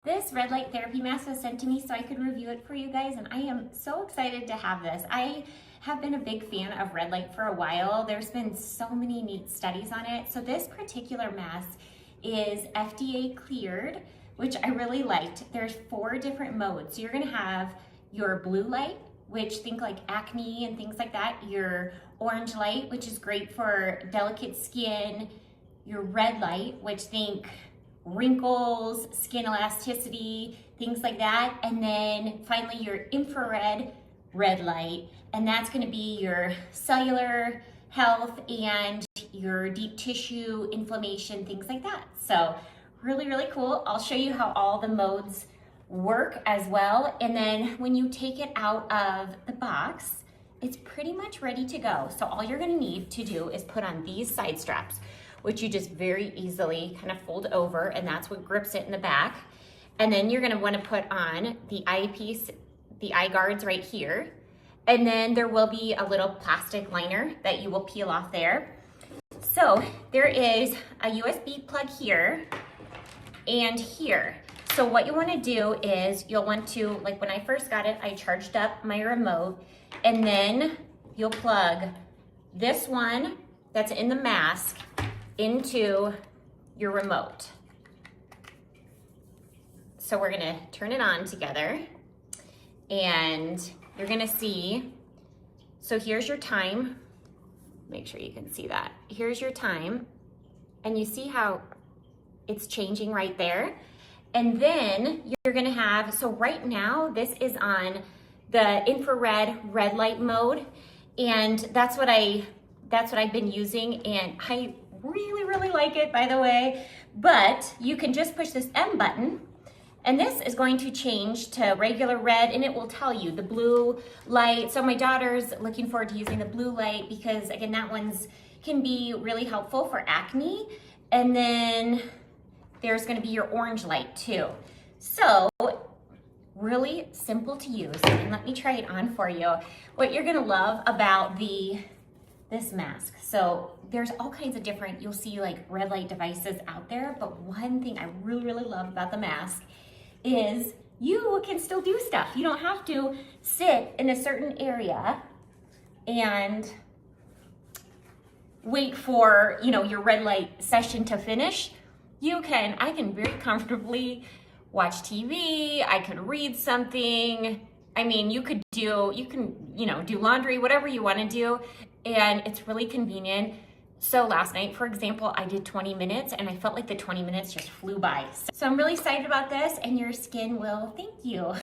This red light therapy mask was sent to me so I could review it for you guys, and I am so excited to have this. I have been a big fan of red light for a while. There's been so many neat studies on it. So this particular mask is FDA cleared, which I really liked. There's 4 different modes. So you're gonna have your blue light, which think like acne and things like that. Your orange light, which is great for delicate skin. Your red light, which think wrinkles, skin elasticity, things like that. And then finally your infrared red light, and that's gonna be your cellular health and your deep tissue inflammation, things like that. So really, really cool. I'll show you how all the modes work as well. And then when you take it out of the box, it's pretty much ready to go. So all you're gonna need to do is put on these side straps, which you just very easily kind of fold over, and that's what grips it in the back. And then you're gonna wanna put on the eyepiece, the eye guards right here. And then there will be a little plastic liner that you will peel off there. So there is a USB plug here and here. So what you wanna do is you'll want to, like when I first got it, I charged up my remote, and then you'll plug this one that's in the mask into your remote. So we're gonna turn it on together, and you're gonna see, so here's your time. Make sure you can see that. Here's your time, and you see how it's changing right there. And then you're gonna have, so right now, this is on the infrared red light mode, and that's what I've been using, and I really, really like it, by the way. But you can just push this M button, and this is going to change to regular red, and it will tell you the blue light. So my daughter's looking forward to using the blue light because, again, that one's can be really helpful for acne. And then there's gonna be your orange light too. So really simple to use, and let me try it on for you. What you're gonna love about this mask, so there's all kinds of different, you'll see like red light devices out there, but one thing I really, really love about the mask is you can still do stuff. You don't have to sit in a certain area and wait for, your red light session to finish. I can very comfortably watch TV, I could read something. I mean, you can do laundry, whatever you want to do, and it's really convenient. So last night, for example, I did 20 minutes, and I felt like the 20 minutes just flew by. So I'm really excited about this, and your skin will thank you.